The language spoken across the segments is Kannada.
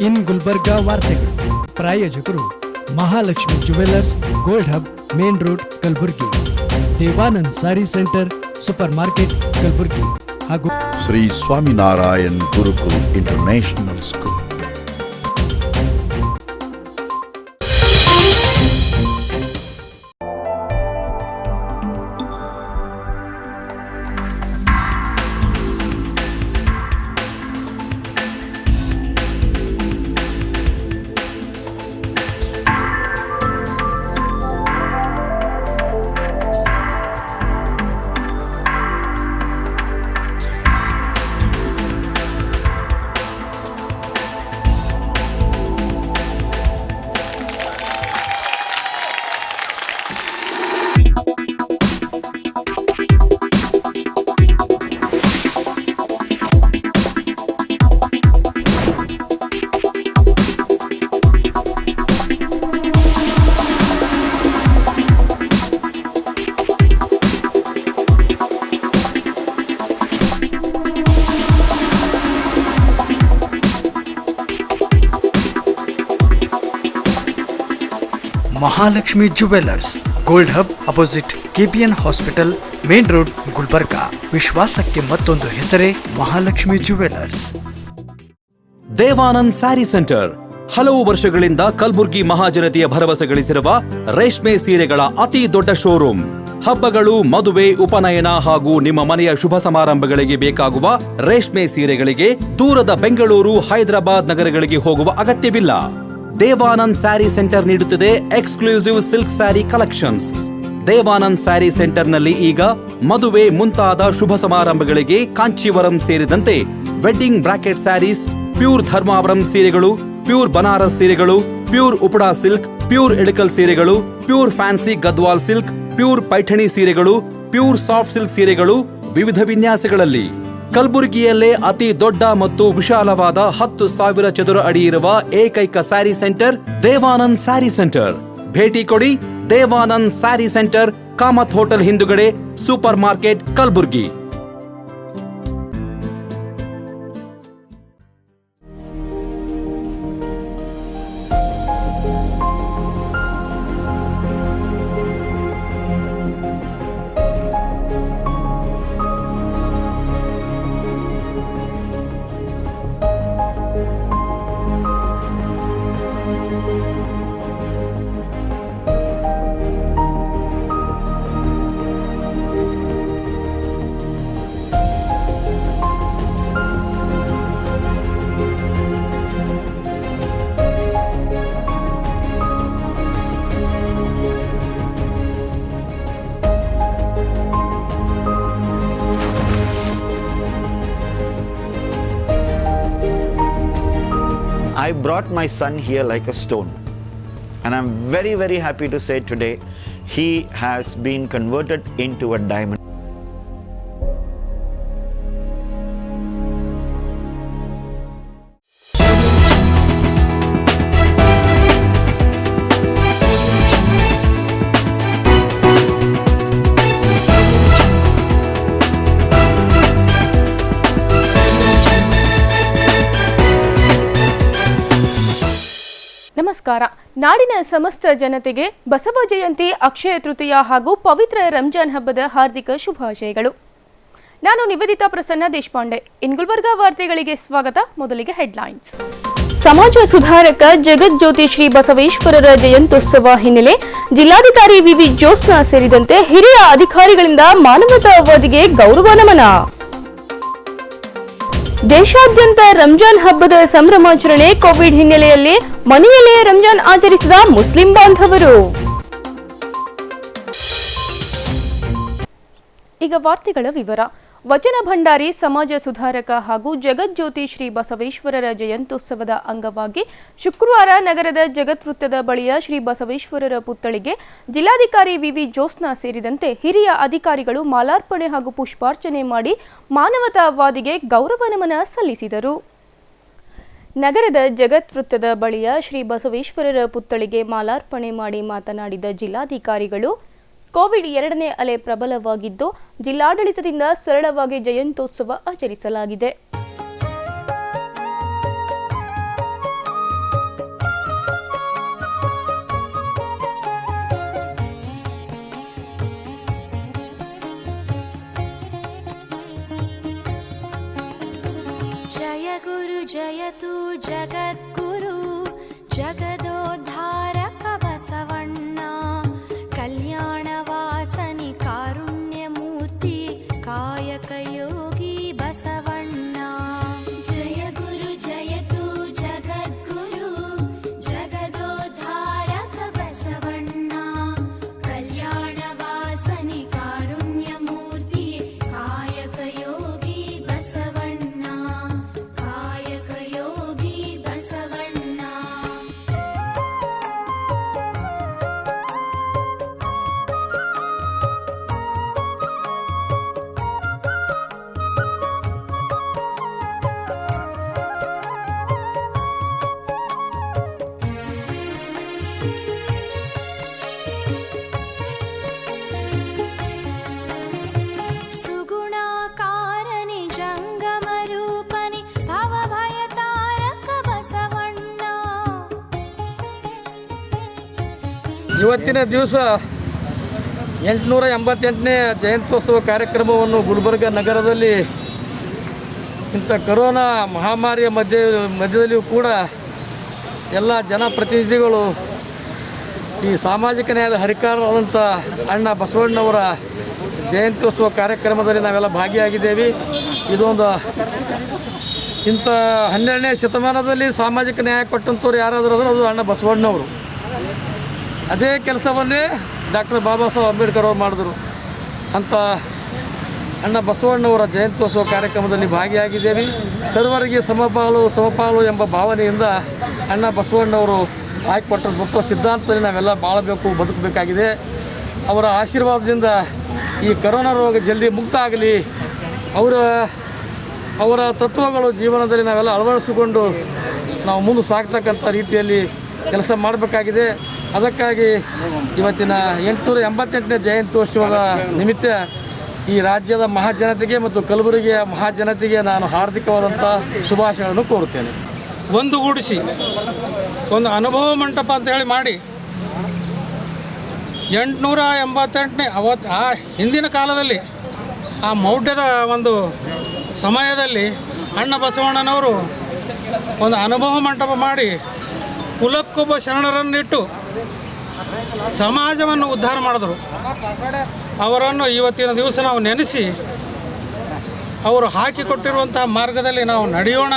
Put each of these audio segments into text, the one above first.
ಇನ್ ಗುಲ್ಬರ್ಗಾ ವಾರ್ತೆಗಳು. ಪ್ರಾಯೋಜಕರು Mahalakshmi jewellers, gold hub, main road, Kalaburagi. Devanand sari centre, super market, Kalaburagi. ಹಾಗೂ Shri Swaminarayan Gurukul international school. Mahalakshmi jewellers, gold hub, opposite KPN hospital, main road, Gulbarga. ವಿಶ್ವಾಸಕ್ಕೆ ಮತ್ತೊಂದು ಹೆಸರೇ Mahalakshmi jewellers. Devanand sari centre ಹಲವು ವರ್ಷಗಳಿಂದ ಕಲಬುರ್ಗಿ ಮಹಾಜನತೆಯ ಭರವಸೆ ಗಳಿಸಿರುವ ರೇಷ್ಮೆ ಸೀರೆಗಳ ಅತಿ ದೊಡ್ಡ ಶೋರೂಮ್. ಹಬ್ಬಗಳು, ಮದುವೆ, ಉಪನಯನ ಹಾಗೂ ನಿಮ್ಮ ಮನೆಯ ಶುಭ ಸಮಾರಂಭಗಳಿಗೆ ಬೇಕಾಗುವ ರೇಷ್ಮೆ ಸೀರೆಗಳಿಗೆ ದೂರದ ಬೆಂಗಳೂರು, ಹೈದರಾಬಾದ್ ನಗರಗಳಿಗೆ ಹೋಗುವ ಅಗತ್ಯವಿಲ್ಲ. ದೇವಾನಂದ್ ಸ್ಯಾರಿ ಸೆಂಟರ್ ನೀಡುತ್ತಿದೆ exclusive silk sari collections. Devanand sari ಸೆಂಟರ್ನಲ್ಲಿ ಈಗ ಮದುವೆ ಮುಂತಾದ ಶುಭ ಸಮಾರಂಭಗಳಿಗೆ ಕಾಂಚೀವರಂ ಸೇರಿದಂತೆ wedding brocade saris, pure Dharmavaram ಸೀರೆಗಳು, ಪ್ಯೂರ್ ಬನಾರಸ್ ಸೀರೆಗಳು, pure Uppada silk, pure Ilkal ಸೀರೆಗಳು, pure fancy Gadwal silk, pure Paithani ಸೀರೆಗಳು, ಪ್ಯೂರ್ ಸಾಫ್ಟ್ ಸಿಲ್ಕ್ ಸೀರೆಗಳು ವಿವಿಧ ವಿನ್ಯಾಸಗಳಲ್ಲಿ. ಕಲಬುರಗಿಯಲ್ಲೇ ಅತಿ ದೊಡ್ಡ ಮತ್ತು ವಿಶಾಲವಾದ 10,000 ಚದುರ ಅಡಿ ಇರುವ ಏಕೈಕ sari centre Devanand sari centre. ಭೇಟಿ ಕೊಡಿ. Devanand sari centre, Kamath hotel ಹಿಂದುಗಡೆ, super market, Kalaburagi. I brought my son here like a stone, and I'm very, very happy to say today he has been converted into a diamond. ನಮಸ್ಕಾರ. ನಾಡಿನ ಸಮಸ್ತ ಜನತೆಗೆ ಬಸವ ಜಯಂತಿ, ಅಕ್ಷಯ ತೃತೀಯ ಹಾಗೂ ಪವಿತ್ರ ರಂಜಾನ್ ಹಬ್ಬದ ಹಾರ್ದಿಕ ಶುಭಾಶಯಗಳು. ನಾನು ನಿವೇದಿತಾ ಪ್ರಸನ್ನ ದೇಶಪಾಂಡೆ. ಇನ್ ಗುಲ್ಬರ್ಗಾ ವಾರ್ತೆಗಳಿಗೆ ಸ್ವಾಗತ. ಮೊದಲಿಗೆ ಹೆಡ್ಲೈನ್ಸ್. ಸಮಾಜ ಸುಧಾರಕ ಜಗಜ್ಯೋತಿ ಶ್ರೀ ಬಸವೇಶ್ವರರ ಜಯಂತ್ಯುತ್ಸವ ಹಿನ್ನೆಲೆ ಜಿಲ್ಲಾಧಿಕಾರಿ ವಿವಿ ಜ್ಯೋತ್ಸ್ನಾ ಸೇರಿದಂತೆ ಹಿರಿಯ ಅಧಿಕಾರಿಗಳಿಂದ ಮಾನವತಾವಾದಿಗೆ ಗೌರವ ನಮನ. ದೇಶಾದ್ಯಂತ ರಂಜಾನ್ ಹಬ್ಬದ ಸಂಭ್ರಮಾಚರಣೆ. ಕೋವಿಡ್ ಹಿನ್ನೆಲೆಯಲ್ಲಿ ಮನೆಯಲ್ಲೇ ರಂಜಾನ್ ಆಚರಿಸಿದ ಮುಸ್ಲಿಂ ಬಾಂಧವರು. ಈಗ ವಾರ್ತೆಗಳ ವಿವರ. ವಚನ ಭಂಡಾರಿ, ಸಮಾಜ ಸುಧಾರಕ ಹಾಗೂ ಜಗಜ್ಯೋತಿ ಶ್ರೀ ಬಸವೇಶ್ವರರ ಜಯಂತ್ಯುತ್ಸವದ ಅಂಗವಾಗಿ ಶುಕ್ರವಾರ ನಗರದ ಜಗತ್ ವೃತ್ತದ ಬಳಿಯ ಶ್ರೀ ಬಸವೇಶ್ವರರ ಪುತ್ಥಳಿಗೆ ಜಿಲ್ಲಾಧಿಕಾರಿ ವಿವಿ ಜ್ಯೋತ್ಸ್ನಾ ಸೇರಿದಂತೆ ಹಿರಿಯ ಅಧಿಕಾರಿಗಳು ಮಾಲಾರ್ಪಣೆ ಹಾಗೂ ಪುಷ್ಪಾರ್ಚನೆ ಮಾಡಿ ಮಾನವತಾವಾದಿಗೆ ಗೌರವ ನಮನ ಸಲ್ಲಿಸಿದರು. ನಗರದ ಜಗತ್ ವೃತ್ತದ ಬಳಿಯ ಶ್ರೀ ಬಸವೇಶ್ವರರ ಪುತ್ಥಳಿಗೆ ಮಾಲಾರ್ಪಣೆ ಮಾಡಿ ಮಾತನಾಡಿದ ಜಿಲ್ಲಾಧಿಕಾರಿಗಳು, ಕೋವಿಡ್ 2ನೇ ಅಲೆ ಪ್ರಬಲವಾಗಿದ್ದು ಜಿಲ್ಲಾಡಳಿತದಿಂದ ಸರಳವಾಗಿ ಜಯಂತ್ಯೋತ್ಸವ ಆಚರಿಸಲಾಗಿದೆ. जयतु जगद्गुरु जगदोद्धारक बसवण्ण कल्याणवासनि कारुण्यमूर्ति कायकयोगी बसवण्ण जय गुरु जयतु जगद्गुरु जगदोद्धारक बसवण्ण कल्याणवासनि कारुण्यमूर्ति कायकयोगी बसवण्ण कायकयोगी बसवण्ण सुगुणाकारनि जङ्गमरूपनि भवभयतारक बसवण्ण ಇವತ್ತಿನ ದಿವಸ 888ನೇ ಜಯಂತ್ಯೋತ್ಸವ ಕಾರ್ಯಕ್ರಮವನ್ನು ಗುಲ್ಬರ್ಗ ನಗರದಲ್ಲಿ ಇಂಥ ಕರೋನಾ ಮಹಾಮಾರಿಯ ಮಧ್ಯದಲ್ಲಿಯೂ ಕೂಡ ಎಲ್ಲ ಜನಪ್ರತಿನಿಧಿಗಳು ಈ ಸಾಮಾಜಿಕ ನ್ಯಾಯದ ಹರಿಕಾರರಾದಂಥ ಅಣ್ಣ ಬಸವಣ್ಣವರ ಜಯಂತ್ಯೋತ್ಸವ ಕಾರ್ಯಕ್ರಮದಲ್ಲಿ ನಾವೆಲ್ಲ ಭಾಗಿಯಾಗಿದ್ದೇವೆ. ಇದೊಂದು ಇಂಥ 12ನೇ ಶತಮಾನದಲ್ಲಿ ಸಾಮಾಜಿಕ ನ್ಯಾಯ ಕೊಟ್ಟಂಥವ್ರು ಯಾರಾದರೂ ಅದು ಅಣ್ಣ ಬಸವಣ್ಣವರು. ಅದೇ ಕೆಲಸವನ್ನೇ ಡಾಕ್ಟರ್ ಬಾಬಾ ಸಾಹೇಬ್ ಅಂಬೇಡ್ಕರ್ ಅವರು ಮಾಡಿದ್ರು. ಅಂಥ ಅಣ್ಣ ಬಸವಣ್ಣವರ ಜಯಂತ್ಯೋತ್ಸವ ಕಾರ್ಯಕ್ರಮದಲ್ಲಿ ಭಾಗಿಯಾಗಿದ್ದೇವೆ. ಸರ್ವರಿಗೆ ಸಮಪಾಲು ಎಂಬ ಭಾವನೆಯಿಂದ ಅಣ್ಣ ಬಸವಣ್ಣವರು ಹಾಕಿಕೊಟ್ಟ ಸಿದ್ಧಾಂತದಲ್ಲಿ ನಾವೆಲ್ಲ ಬಾಳಬೇಕು, ಬದುಕಬೇಕಾಗಿದೆ. ಅವರ ಆಶೀರ್ವಾದದಿಂದ ಈ ಕರೋನಾ ರೋಗ ಜಲ್ದಿ ಮುಕ್ತ ಆಗಲಿ, ಅವರ ತತ್ವಗಳು ಜೀವನದಲ್ಲಿ ನಾವೆಲ್ಲ ಅಳವಡಿಸಿಕೊಂಡು ನಾವು ಮುಂದೆ ಸಾಗ್ತಕ್ಕಂಥ ರೀತಿಯಲ್ಲಿ ಕೆಲಸ ಮಾಡಬೇಕಾಗಿದೆ. ಅದಕ್ಕಾಗಿ ಇವತ್ತಿನ 888ನೇ ಜಯಂತ್ಯೋತ್ಸವದ ನಿಮಿತ್ತ ಈ ರಾಜ್ಯದ ಮಹಾಜನತೆಗೆ ಮತ್ತು ಕಲಬುರಗಿಯ ಮಹಾಜನತೆಗೆ ನಾನು ಹಾರ್ದಿಕವಾದಂಥ ಶುಭಾಶಯಗಳನ್ನು ಕೋರುತ್ತೇನೆ. ಒಂದುಗೂಡಿಸಿ ಒಂದು ಅನುಭವ ಮಂಟಪ ಅಂತ ಹೇಳಿ ಮಾಡಿ 888ನೇ ಆ ಹಿಂದಿನ ಕಾಲದಲ್ಲಿ ಆ ಮೌಢ್ಯದ ಒಂದು ಸಮಯದಲ್ಲಿ ಅಣ್ಣ ಬಸವಣ್ಣನವರು ಒಂದು ಅನುಭವ ಮಂಟಪ ಮಾಡಿ ಕುಲಕ್ಕೊಬ್ಬ ಶರಣರನ್ನಿಟ್ಟು ಸಮಾಜವನ್ನು ಉದ್ಧಾರ ಮಾಡಿದ್ರು. ಅವರನ್ನು ಇವತ್ತಿನ ದಿವಸ ನಾವು ನೆನೆಸಿ ಅವರು ಹಾಕಿಕೊಟ್ಟಿರುವಂಥ ಮಾರ್ಗದಲ್ಲಿ ನಾವು ನಡೆಯೋಣ.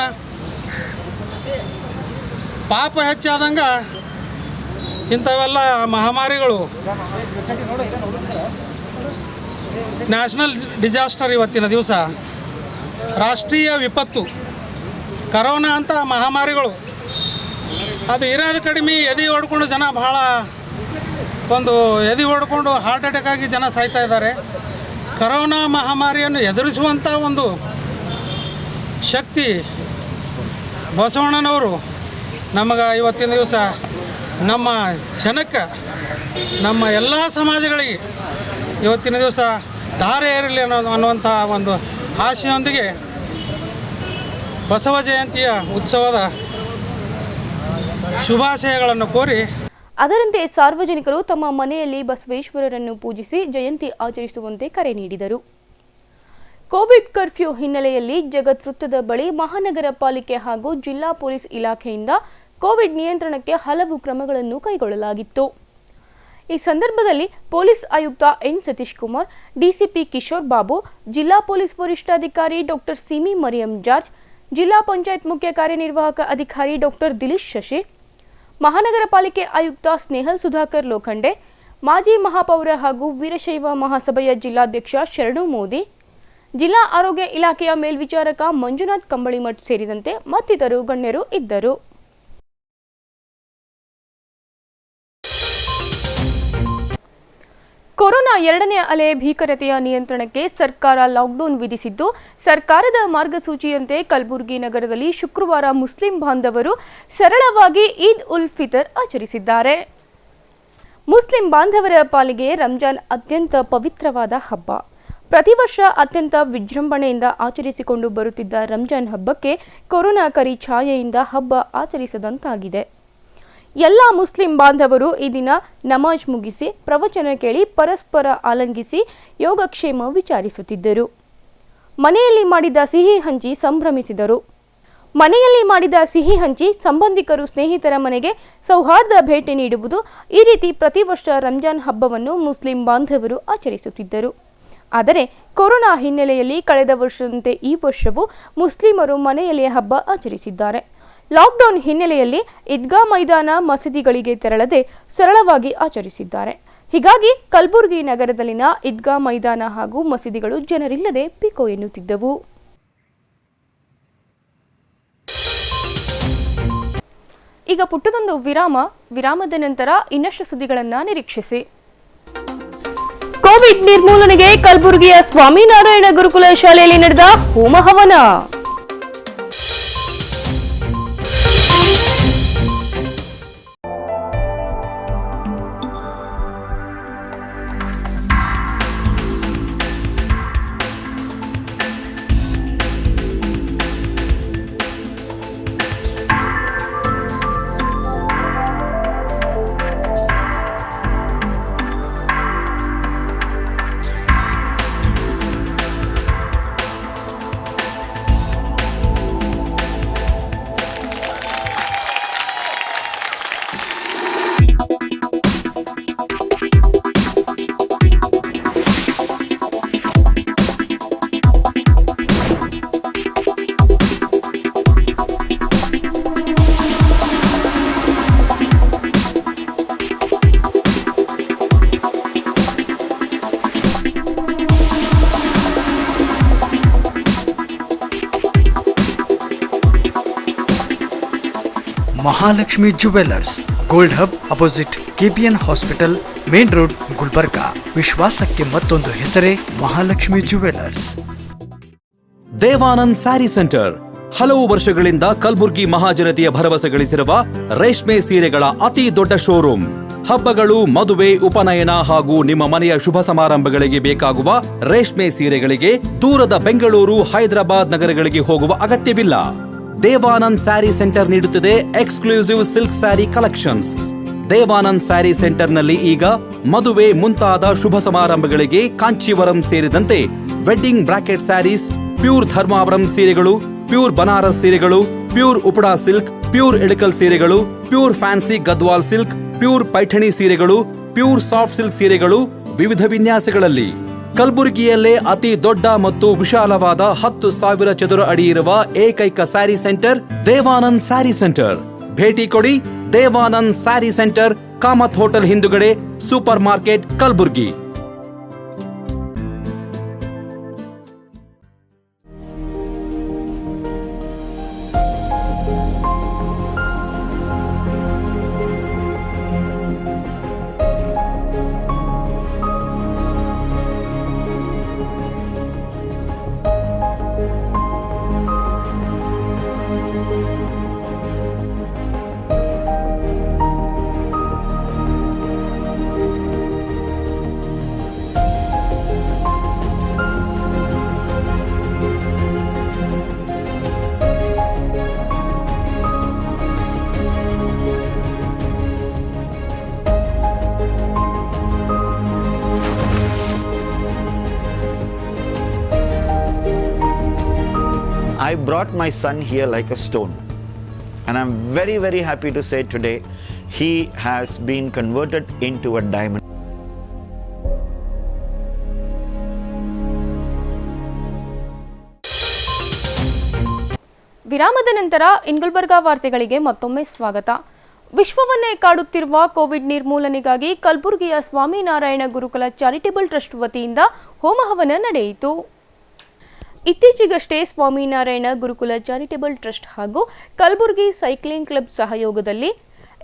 ಪಾಪ ಹೆಚ್ಚಾದಂಗೆ ಇಂಥವೆಲ್ಲ ಮಹಾಮಾರಿಗಳು ನ್ಯಾಷನಲ್ ಡಿಸಾಸ್ಟರ್ ಇವತ್ತಿನ ದಿವಸ ರಾಷ್ಟ್ರೀಯ ವಿಪತ್ತು ಕರೋನಾ ಅಂತ ಮಹಾಮಾರಿಗಳು ಅದು ಇರೋದು ಕಡಿಮೆ. ಎದೆ ಹೊಡ್ಕೊಂಡು ಜನ ಭಾಳ ಎದೆ ಹೊಡ್ಕೊಂಡು ಹಾರ್ಟ್ ಅಟ್ಯಾಕ್ ಆಗಿ ಜನ ಸಾಯ್ತಾ ಇದ್ದಾರೆ. ಕರೋನಾ ಮಹಾಮಾರಿಯನ್ನು ಎದುರಿಸುವಂಥ ಒಂದು ಶಕ್ತಿ ಬಸವಣ್ಣನವರು ನಮಗೆ ಇವತ್ತಿನ ದಿವಸ ನಮ್ಮ ಜನಕ್ಕೆ ನಮ್ಮ ಎಲ್ಲ ಸಮಾಜಗಳಿಗೆ ಇವತ್ತಿನ ದಿವಸ ಧಾರೆ ಏರಲಿ ಅನ್ನುವಂಥ ಒಂದು ಆಶೆಯೊಂದಿಗೆ ಬಸವ ಜಯಂತಿಯ ಉತ್ಸವದ ಶುಭಾಶಯಗಳನ್ನು ಕೋರಿ ಅದರಂತೆ ಸಾರ್ವಜನಿಕರು ತಮ್ಮ ಮನೆಯಲ್ಲಿ ಬಸವೇಶ್ವರರನ್ನು ಪೂಜಿಸಿ ಜಯಂತಿ ಆಚರಿಸುವಂತೆ ಕರೆ ನೀಡಿದರು. ಕೋವಿಡ್ ಕರ್ಫ್ಯೂ ಹಿನ್ನೆಲೆಯಲ್ಲಿ ಜಗತ್ ವೃತ್ತದ ಬಳಿ ಮಹಾನಗರ ಪಾಲಿಕೆ ಹಾಗೂ ಜಿಲ್ಲಾ ಪೊಲೀಸ್ ಇಲಾಖೆಯಿಂದ ಕೋವಿಡ್ ನಿಯಂತ್ರಣಕ್ಕೆ ಹಲವು ಕ್ರಮಗಳನ್ನು ಕೈಗೊಳ್ಳಲಾಗಿತ್ತು. ಈ ಸಂದರ್ಭದಲ್ಲಿ ಪೊಲೀಸ್ ಆಯುಕ್ತ ಎನ್ ಸತೀಶ್ ಕುಮಾರ್, ಡಿಸಿಪಿ ಕಿಶೋರ್ ಬಾಬು, ಜಿಲ್ಲಾ ಪೊಲೀಸ್ ವರಿಷ್ಠಾಧಿಕಾರಿ ಡಾಕ್ಟರ್ ಸಿಮಿ ಮರಿಯಂ ಜಾರ್ಜ್, ಜಿಲ್ಲಾ ಪಂಚಾಯತ್ ಮುಖ್ಯ ಕಾರ್ಯನಿರ್ವಾಹಕ ಅಧಿಕಾರಿ ಡಾಕ್ಟರ್ ದಿಲೀಶ್ ಶಶಿ, ಮಹಾನಗರ ಪಾಲಿಕೆ ಆಯುಕ್ತ ಸ್ನೇಹಲ್ ಸುಧಾಕರ್ ಲೋಖಂಡೆ, ಮಾಜಿ ಮಹಾಪೌರ ಹಾಗೂ ವೀರಶೈವ ಮಹಾಸಭೆಯ ಜಿಲ್ಲಾಧ್ಯಕ್ಷ ಶರಣು ಮೋದಿ, ಜಿಲ್ಲಾ ಆರೋಗ್ಯ ಇಲಾಖೆಯ ಮೇಲ್ವಿಚಾರಕ ಮಂಜುನಾಥ್ ಕಂಬಳಿಮಠ್ ಸೇರಿದಂತೆ ಮತ್ತಿತರರು ಗಣ್ಯರು ಇದ್ದರು. ಕೊರೋನಾ ಎರಡನೇ ಅಲೆ ಭೀಕರತೆಯ ನಿಯಂತ್ರಣಕ್ಕೆ ಸರ್ಕಾರ ಲಾಕ್ಡೌನ್ ವಿಧಿಸಿದ್ದು, ಸರ್ಕಾರದ ಮಾರ್ಗಸೂಚಿಯಂತೆ ಕಲಬುರಗಿ ನಗರದಲ್ಲಿ ಶುಕ್ರವಾರ ಮುಸ್ಲಿಂ ಬಾಂಧವರು ಸರಳವಾಗಿ ಈದ್ ಉಲ್ ಫಿತರ್ ಆಚರಿಸಿದ್ದಾರೆ. ಮುಸ್ಲಿಂ ಬಾಂಧವರ ಪಾಲಿಗೆ ರಂಜಾನ್ ಅತ್ಯಂತ ಪವಿತ್ರವಾದ ಹಬ್ಬ. ಪ್ರತಿ ವರ್ಷ ಅತ್ಯಂತ ವಿಜೃಂಭಣೆಯಿಂದ ಆಚರಿಸಿಕೊಂಡು ಬರುತ್ತಿದ್ದ ರಂಜಾನ್ ಹಬ್ಬಕ್ಕೆ ಕೊರೋನಾ ಕರಿ ಛಾಯೆಯಿಂದ ಹಬ್ಬ ಆಚರಿಸದಂತಾಗಿದೆ. ಎಲ್ಲ ಮುಸ್ಲಿಂ ಬಾಂಧವರು ಈ ದಿನ ನಮಾಜ್ ಮುಗಿಸಿ ಪ್ರವಚನ ಕೇಳಿ ಪರಸ್ಪರ ಆಲಿಂಗಿಸಿ ಯೋಗಕ್ಷೇಮ ವಿಚಾರಿಸುತ್ತಿದ್ದರು. ಮನೆಯಲ್ಲಿ ಮಾಡಿದ ಸಿಹಿ ಹಂಚಿ ಸಂಭ್ರಮಿಸಿದರು. ಮನೆಯಲ್ಲಿ ಮಾಡಿದ ಸಿಹಿ ಹಂಚಿ ಸಂಬಂಧಿಕರು ಸ್ನೇಹಿತರ ಮನೆಗೆ ಸೌಹಾರ್ದ ಭೇಟಿ ನೀಡುವುದು, ಈ ರೀತಿ ಪ್ರತಿ ವರ್ಷ ರಂಜಾನ್ ಹಬ್ಬವನ್ನು ಮುಸ್ಲಿಂ ಬಾಂಧವರು ಆಚರಿಸುತ್ತಿದ್ದರು. ಆದರೆ ಕೊರೋನಾ ಹಿನ್ನೆಲೆಯಲ್ಲಿ ಕಳೆದ ವರ್ಷದಂತೆ ಈ ವರ್ಷವೂ ಮುಸ್ಲಿಮರು ಮನೆಯಲ್ಲಿ ಹಬ್ಬ ಆಚರಿಸಿದ್ದಾರೆ. ಲಾಕ್ಡೌನ್ ಹಿನ್ನೆಲೆಯಲ್ಲಿ ಈದ್ಗಾ ಮೈದಾನ, ಮಸೀದಿಗಳಿಗೆ ತೆರಳದೆ ಸರಳವಾಗಿ ಆಚರಿಸಿದ್ದಾರೆ. ಹೀಗಾಗಿ ಕಲಬುರಗಿ ನಗರದಲ್ಲಿನ ಈದ್ಗಾ ಮೈದಾನ ಹಾಗೂ ಮಸೀದಿಗಳು ಜನರಿಲ್ಲದೆ ಪಿಕೋ ಎನ್ನುತ್ತಿದ್ದವು. ಈಗ ಪುಟ್ಟದೊಂದು ವಿರಾಮದ ನಂತರ ಇನ್ನಷ್ಟು ಸುದ್ದಿಗಳನ್ನು ನಿರೀಕ್ಷಿಸಿ. ಕೋವಿಡ್ ನಿರ್ಮೂಲನೆಗೆ ಕಲಬುರಗಿಯ ಸ್ವಾಮಿನಾರಾಯಣ ಗುರುಕುಲ ಶಾಲೆಯಲ್ಲಿ ನಡೆದ ಹೋಮ ಹವನ. Mahalakshmi jewellers, gold hub opposite KPN hospital, main road, Gulbarga. ವಿಶ್ವಾಸಕ್ಕೆ ಮತ್ತೊಂದು ಹೆಸರೇ Mahalakshmi jewellers. Devanand sari centre ಹಲವು ವರ್ಷಗಳಿಂದ ಕಲಬುರ್ಗಿ ಮಹಾಜನತೆಯ ಭರವಸೆ ಗಳಿಸಿರುವ ರೇಷ್ಮೆ ಸೀರೆಗಳ ಅತಿ ದೊಡ್ಡ ಶೋರೂಮ್. ಹಬ್ಬಗಳು, ಮದುವೆ, ಉಪನಯನ ಹಾಗೂ ನಿಮ್ಮ ಮನೆಯ ಶುಭ ಸಮಾರಂಭಗಳಿಗೆ ಬೇಕಾಗುವ ರೇಷ್ಮೆ ಸೀರೆಗಳಿಗೆ ದೂರದ ಬೆಂಗಳೂರು, ಹೈದರಾಬಾದ್ ನಗರಗಳಿಗೆ ಹೋಗುವ ಅಗತ್ಯವಿಲ್ಲ. ದೇವಾನಂದ್ ಸ್ಯಾರಿ ಸೆಂಟರ್ ನೀಡುತ್ತಿದೆ exclusive silk sari collections. Devanand sari ಸೆಂಟರ್ನಲ್ಲಿ ಈಗ ಮದುವೆ ಮುಂತಾದ ಶುಭ ಸಮಾರಂಭಗಳಿಗೆ ಕಾಂಚೀವರಂ ಸೇರಿದಂತೆ wedding brocade saris, pure Dharmavaram ಸೀರೆಗಳು, ಪ್ಯೂರ್ ಬನಾರಸ್ ಸೀರೆಗಳು, pure Uppada silk, pure Ilkal ಸೀರೆಗಳು, pure fancy Gadwal silk, pure Paithani ಸೀರೆಗಳು, ಪ್ಯೂರ್ ಸಾಫ್ಟ್ ಸಿಲ್ಕ್ ಸೀರೆಗಳು ವಿವಿಧ ವಿನ್ಯಾಸಗಳಲ್ಲಿ. ಕಲಬುರಗಿಯಲ್ಲೇ ಅತಿ ದೊಡ್ಡ ಮತ್ತು ವಿಶಾಲವಾದ 10,000 ಚದುರ ಅಡಿ ಇರುವ ಏಕೈಕ sari centre Devanand sari centre. ಭೇಟಿ ಕೊಡಿ. Devanand sari centre, Kamath hotel ಹಿಂದುಗಡೆ, super market, Kalaburagi. I brought my son here like a stone, and I'm very, very happy to say today he has been converted into a diamond. ವಿರಾಮದ ನಂತರ ಗುಲ್ಬರ್ಗಾ ವಾರ್ತೆಗಳಿಗೆ ಮತ್ತೊಮ್ಮೆ ಸ್ವಾಗತ. ವಿಶ್ವವನ್ನೇ ಕಾಡುತ್ತಿರುವ ಕೋವಿಡ್ ನಿರ್ಮೂಲನೆಗಾಗಿ ಕಲಬುರಗಿಯ ಸ್ವಾಮಿನಾರಾಯಣ ಗುರುಕುಲ ಚಾರಿಟೇಬಲ್ ಟ್ರಸ್ಟ್ ವತಿಯಿಂದ ಹೋಮಹವನ ನಡೆಯಿತು. ಇತ್ತೀಚೆಗಷ್ಟೇ ಸ್ವಾಮಿನಾರಾಯಣ ಗುರುಕುಲ ಚಾರಿಟೇಬಲ್ ಟ್ರಸ್ಟ್ ಹಾಗೂ ಕಲಬುರಗಿ ಸೈಕ್ಲಿಂಗ್ ಕ್ಲಬ್ ಸಹಯೋಗದಲ್ಲಿ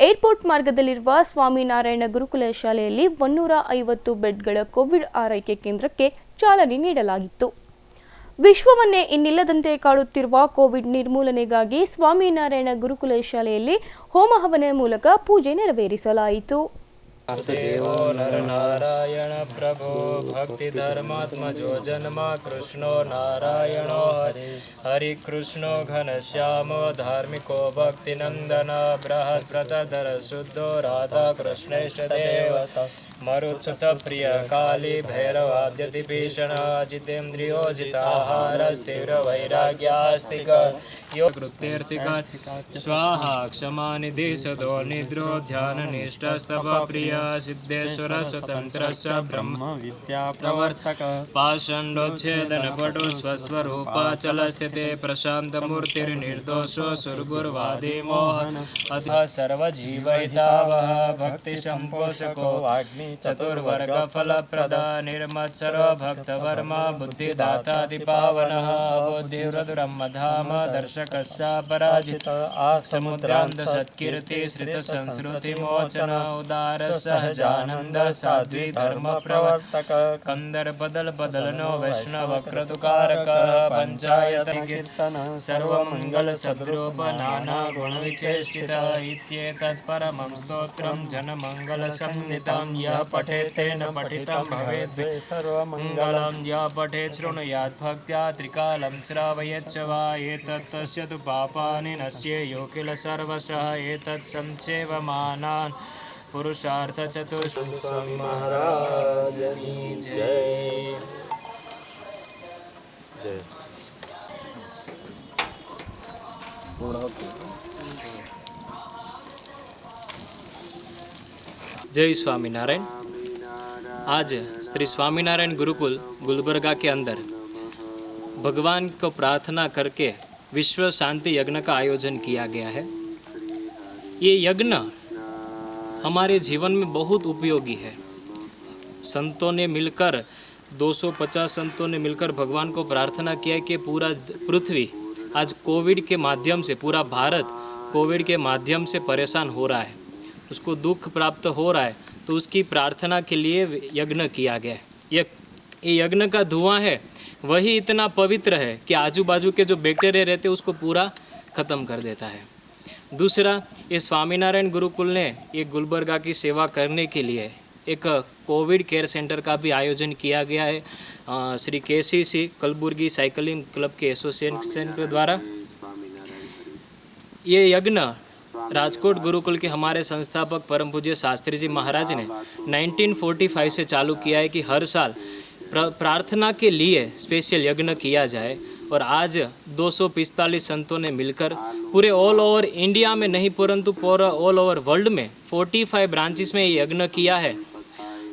ಏರ್ಪೋರ್ಟ್ ಮಾರ್ಗದಲ್ಲಿರುವ ಸ್ವಾಮಿನಾರಾಯಣ ಗುರುಕುಲ ಶಾಲೆಯಲ್ಲಿ 150 ಬೆಡ್ಗಳ ಕೋವಿಡ್ ಆರೈಕೆ ಕೇಂದ್ರಕ್ಕೆ ಚಾಲನೆ ನೀಡಲಾಗಿತ್ತು. ವಿಶ್ವವನ್ನೇ ಇನ್ನಿಲ್ಲದಂತೆ ಕಾಡುತ್ತಿರುವ ಕೋವಿಡ್ ನಿರ್ಮೂಲನೆಗಾಗಿ ಸ್ವಾಮಿನಾರಾಯಣ ಗುರುಕುಲ ಶಾಲೆಯಲ್ಲಿ ಹೋಮಹವನ ಮೂಲಕ ಪೂಜೆ ನೆರವೇರಿಸಲಾಯಿತು. देवो नरनारायण प्रभो भक्ति धर्मात्मजो जन्म कृष्णो नारायणो हरि कृष्णो घनश्यामो धार्मिको भक्ति नंदन बृहत् व्रतधर शुद्धो राधा कृष्णेष्ट देवता मरुत्सुत प्रिय काली भैरवाद्यति भीषण जितेन्द्रियो जिताहार तीव्र वैराग्यास्तिक योगृत्यर्थिका स्वाहा क्षमा निधि सदो निद्रो ध्यान निष्ठस्तव प्रिय सिद्धेश्वर स्वतंत्र ब्रह्म विद्या प्रवर्तक पाषंडोच्छेदन पटु स्वस्वरूप चल स्थिते प्रशांत मूर्तिर्निर्दोषो सुरगुर्वादी मोहन अथ सर्वजीवहितावह भक्ति संपोषको वाग्मी चतुर्वर्ग फल प्रदा निर्मत्सर भक्तवर्मा बुद्धिदातादि पावनः बुद्धिवृदुरम धाम दर्शकस्य पराजित समुद्रांत सत्कीर्ति श्रित संस्कृति मोचन उदार सहजानंद साध्वी धर्म प्रवर्तक कंदर बदल बदलनो वैष्णव क्रतुकारक पंचायत कीर्तन सर्वमंगल सद्रूप नाना गुण विचेष्टित इत्येतत् परमं स्तोत्रं जनमंगल संहितं यः पठेत् तेन पठितं भवेत् सर्वमंगलं यः पठेत् शृणुयात् भक्त्या त्रिकालं श्रावयेत् च वा एतत् तस्य तु पापानि नश्येयो किल सर्वशः एतत् संसेवमानान् पुरुषार्थ चतुष्टय स्वामी महाराज की जय। जय स्वामीनारायण। आज श्री स्वामीनारायण गुरुकुल गुलबर्गा के अंदर भगवान को प्रार्थना करके विश्व शांति यज्ञ का आयोजन किया गया है। ये यज्ञ हमारे जीवन में बहुत उपयोगी है। संतों ने मिलकर 250 संतों ने मिलकर भगवान को प्रार्थना किया कि पूरा पृथ्वी आज कोविड के माध्यम से, पूरा भारत कोविड के माध्यम से परेशान हो रहा है, उसको दुख प्राप्त हो रहा है, तो उसकी प्रार्थना के लिए यज्ञ किया गया है। ये यज्ञ का धुआं है वही इतना पवित्र है कि आजू बाजू के जो बैक्टीरिया रहते हैं उसको पूरा ख़त्म कर देता है। दूसरा, ये स्वामीनारायण गुरुकुल ने ये गुलबर्गा की सेवा करने के लिए एक कोविड केयर सेंटर का भी आयोजन किया गया है Shri KCC Kalaburagi cycling club के एसोसिएशन के द्वारा। ये यज्ञ राजकोट गुरुकुल के हमारे संस्थापक परम पूज्य शास्त्री जी महाराज ने 1945 से चालू किया है कि हर साल प्रार्थना के लिए स्पेशल यज्ञ किया जाए। और आज 245 संतों ने मिलकर पूरे ऑल ओवर इंडिया में नहीं परंतु पूरा ऑल ओवर वर्ल्ड में 45 ब्रांचेस में ये यज्ञ किया है।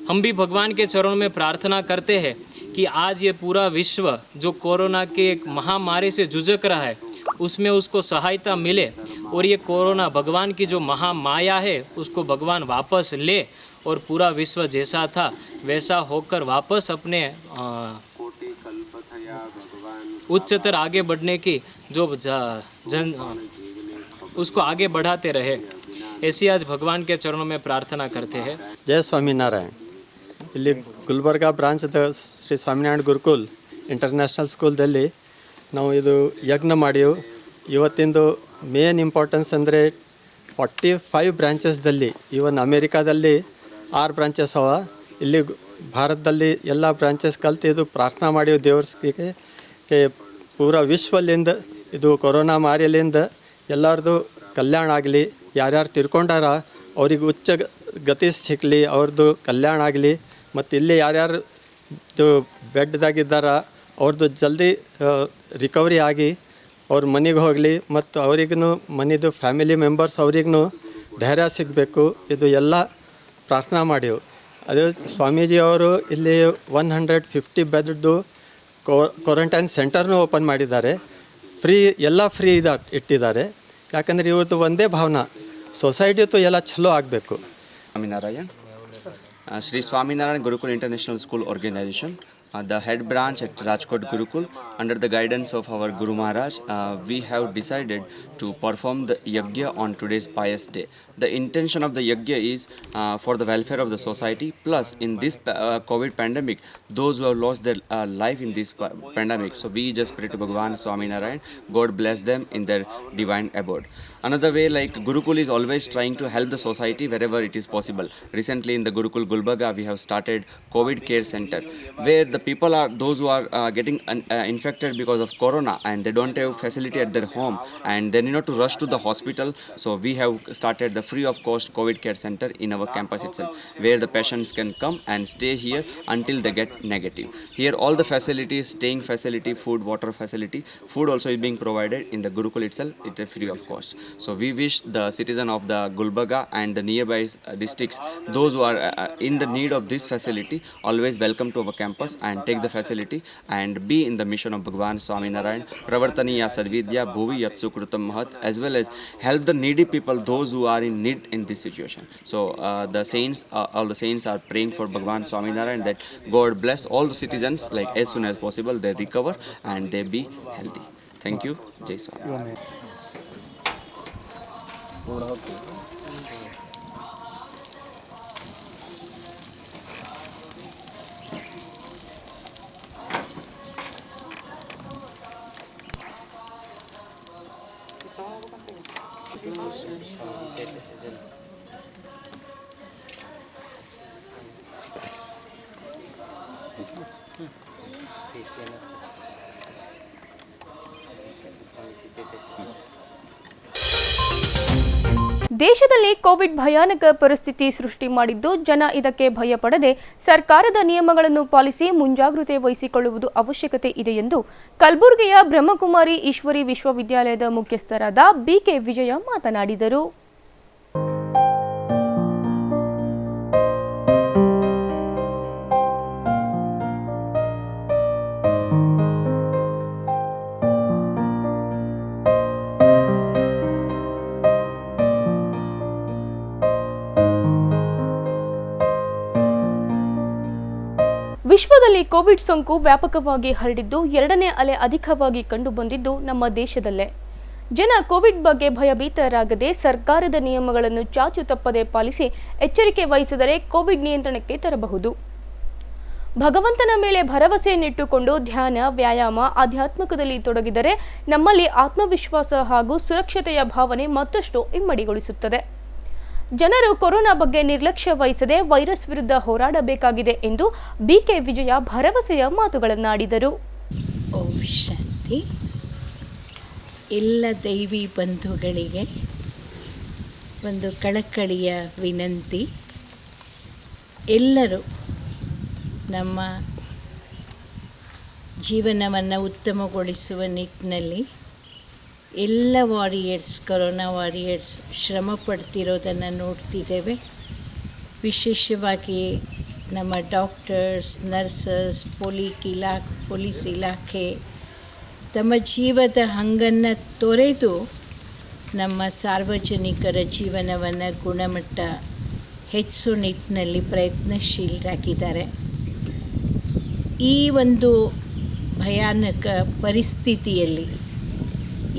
हम भी भगवान के चरणों में प्रार्थना करते हैं कि आज ये पूरा विश्व जो कोरोना के एक महामारी से जूझ रहा है उसमें उसको सहायता मिले और ये कोरोना भगवान की जो महामाया है उसको भगवान वापस ले और पूरा विश्व जैसा था वैसा होकर वापस अपने उच्चतर आगे बढ़ने की जो जन उसको आगे बढ़ाते रहे, ऐसी आज भगवान के चरणों में प्रार्थना करते हैं। जय स्वामीनारायण। ಇಲ್ಲಿ ಗುಲ್ಬರ್ಗಾ ಬ್ರಾಂಚ್ದ ಶ್ರೀ ಸ್ವಾಮಿನಾರಾಯಣ ಗುರುಕುಲ್ ಇಂಟರ್ನ್ಯಾಷನಲ್ ಸ್ಕೂಲ್ದಲ್ಲಿ ನಾವು ಇದು ಯಜ್ಞ ಮಾಡಿವು. ಇವತ್ತಿಂದು ಮೇನ್ ಇಂಪಾರ್ಟೆನ್ಸ್ ಅಂದರೆ 45 ಬ್ರಾಂಚಸ್ದಲ್ಲಿ, ಇವನ್ ಅಮೇರಿಕಾದಲ್ಲಿ 6 ಬ್ರಾಂಚಸ್ ಅವ, ಇಲ್ಲಿ ಭಾರತದಲ್ಲಿ ಎಲ್ಲ ಬ್ರಾಂಚಸ್ ಕಲ್ತು ಇದು ಪ್ರಾರ್ಥನಾ ಮಾಡಿವು ದೇವ್ರಿಗೆ ಪೂರಾ ವಿಶ್ವಲಿಂದ ಇದು ಕೊರೋನಾ ಮಾರಿಲಿಂದ ಎಲ್ಲರದು ಕಲ್ಯಾಣ ಆಗಲಿ, ಯಾರ್ಯಾರು ತಿರ್ಕೊಂಡಾರ ಅವ್ರಿಗೆ ಉಚ್ಚ ಗತಿ ಸಿಕ್ಕಲಿ, ಅವ್ರದ್ದು ಕಲ್ಯಾಣ ಆಗಲಿ, ಮತ್ತು ಇಲ್ಲಿ ಯಾರ್ಯಾರು ಬೆಡ್ದಾಗಿದ್ದಾರ ಅವ್ರದ್ದು ಜಲ್ದಿ ರಿಕವರಿ ಆಗಿ ಅವ್ರ ಮನೆಗೆ ಹೋಗಲಿ, ಮತ್ತು ಅವ್ರಿಗೂ ಮನೆದು ಫ್ಯಾಮಿಲಿ ಮೆಂಬರ್ಸ್ ಅವ್ರಿಗೂ ಧೈರ್ಯ ಸಿಗಬೇಕು, ಇದು ಎಲ್ಲ ಪ್ರಾರ್ಥನಾ ಮಾಡಿವು. ಅದೇ ಸ್ವಾಮೀಜಿ ಅವರು ಇಲ್ಲಿ 150 ಬೆಡ್ದು ಕ್ವಾರಂಟೈನ್ ಸೆಂಟರ್ನೂ ಓಪನ್ ಮಾಡಿದ್ದಾರೆ. ಎಲ್ಲ ಫ್ರೀ ಇಟ್ಟಿದ್ದಾರೆ. ಯಾಕಂದರೆ ಇವ್ರದ್ದು ಒಂದೇ ಭಾವನಾ, ಸೊಸೈಟಿದು ಎಲ್ಲ ಚಲೋ ಆಗಬೇಕು. Swaminarayan. Sri Swaminarayan Gurukul International School Organization, the head branch at Rajkot Gurukul, under the guidance of our Guru Maharaj, we have decided to perform the yajna on today's pious day. The intention of the yajna is for the welfare of the society, plus in this COVID pandemic, those who have lost their life in this pandemic. So we just pray to Bhagavan Swaminarayan, God bless them in their divine abode. Another way, like Gurukul is always trying to help the society wherever it is possible. Recently in the Gurukul Gulbarga, we have started COVID care center, where the people are those who are getting infected because of corona and they don't have facility at their home and they need not to rush to the hospital. So we have started the free of cost COVID care center in our campus itself, where the patients can come and stay here until they get negative. Here all the facilities, staying facility, food, water facility, food also is being provided in the Gurukul itself. It is free of cost. So we wish the citizen of the Gulbarga and the nearby districts, those who are in the need of this facility, always welcome to our campus and take the facility and be in the mission of Bhagwan Swami Narayan, Pravartaniya Sadvidya Bhuvi Yat Sukrutam Mahat, as well as help the needy people, those who are in need in this situation. So the saints, all the saints are praying for Bhagwan Swami Narayan that God bless all the citizens, like as soon as possible they recover and they be healthy. Thank you. Jai Swami. ದೇಶದಲ್ಲಿ ಕೋವಿಡ್ ಭಯಾನಕ ಪರಿಸ್ಥಿತಿ ಸೃಷ್ಟಿ ಮಾಡಿದ್ದು, ಜನ ಇದಕ್ಕೆ ಭಯಪಡದೆ ಸರ್ಕಾರದ ನಿಯಮಗಳನ್ನು ಪಾಲಿಸಿ ಮುಂಜಾಗ್ರತೆ ವಹಿಸಿಕೊಳ್ಳುವುದು ಅವಶ್ಯಕತೆ ಇದೆ ಎಂದು ಕಲಬುರಗಿಯ ಬ್ರಹ್ಮಕುಮಾರಿ ಈಶ್ವರಿ ವಿಶ್ವವಿದ್ಯಾಲಯದ ಮುಖ್ಯಸ್ಥರಾದ ಬಿಕೆ ವಿಜಯ ಮಾತನಾಡಿದರು. ವಿಶ್ವದಲ್ಲಿ ಕೋವಿಡ್ ಸೋಂಕು ವ್ಯಾಪಕವಾಗಿ ಹರಡಿದ್ದು, ಎರಡನೇ ಅಲೆ ಅಧಿಕವಾಗಿ ಕಂಡುಬಂದಿದ್ದು ನಮ್ಮ ದೇಶದಲ್ಲೇ. ಜನ ಕೋವಿಡ್ ಬಗ್ಗೆ ಭಯಭೀತರಾಗದೆ ಸರ್ಕಾರದ ನಿಯಮಗಳನ್ನು ಚಾಚು ತಪ್ಪದೆ ಪಾಲಿಸಿ ಎಚ್ಚರಿಕೆ ವಹಿಸಿದರೆ ಕೋವಿಡ್ ನಿಯಂತ್ರಣಕ್ಕೆ ತರಬಹುದು. ಭಗವಂತನ ಮೇಲೆ ಭರವಸೆಯನ್ನಿಟ್ಟುಕೊಂಡು ಧ್ಯಾನ, ವ್ಯಾಯಾಮ, ಆಧ್ಯಾತ್ಮಿಕದಲ್ಲಿ ತೊಡಗಿದರೆ ನಮ್ಮಲ್ಲಿ ಆತ್ಮವಿಶ್ವಾಸ ಹಾಗೂ ಸುರಕ್ಷತೆಯ ಭಾವನೆ ಮತ್ತಷ್ಟು ಇಮ್ಮಡಿಗೊಳಿಸುತ್ತದೆ. ಜನರು ಕೊರೋನಾ ಬಗ್ಗೆ ನಿರ್ಲಕ್ಷ್ಯ ವಹಿಸದೆ ವೈರಸ್ ವಿರುದ್ಧ ಹೋರಾಡಬೇಕಾಗಿದೆ ಎಂದು ಬಿಕೆ ವಿಜಯ ಭರವಸೆಯ ಮಾತುಗಳನ್ನಾಡಿದರು. ಓಂ ಶಾಂತಿ. ಎಲ್ಲ ದೈವಿ ಬಂಧುಗಳಿಗೆ ಒಂದು ಕಳಕಳಿಯ ವಿನಂತಿ. ಎಲ್ಲರೂ ನಮ್ಮ ಜೀವನವನ್ನು ಉತ್ತಮಗೊಳಿಸುವ ನಿಟ್ಟಿನಲ್ಲಿ ಎಲ್ಲ ವಾರಿಯರ್ಸ್, ಕೊರೋನಾ ವಾರಿಯರ್ಸ್ ಶ್ರಮ ಪಡ್ತಿರೋದನ್ನು ನೋಡ್ತಿದ್ದೇವೆ. ವಿಶೇಷವಾಗಿ ನಮ್ಮ ಡಾಕ್ಟರ್ಸ್, ನರ್ಸಸ್, ಪೊಲೀಸ್ ಇಲಾಖೆ ತಮ್ಮ ಜೀವದ ಹಂಗನ್ನು ತೊರೆದು ನಮ್ಮ ಸಾರ್ವಜನಿಕರ ಜೀವನವನ್ನು ಗುಣಮಟ್ಟ ಹೆಚ್ಚಿಸೋ ನಿಟ್ಟಿನಲ್ಲಿ ಪ್ರಯತ್ನಶೀಲರಾಗಿದ್ದಾರೆ. ಈ ಒಂದು ಭಯಾನಕ ಪರಿಸ್ಥಿತಿಯಲ್ಲಿ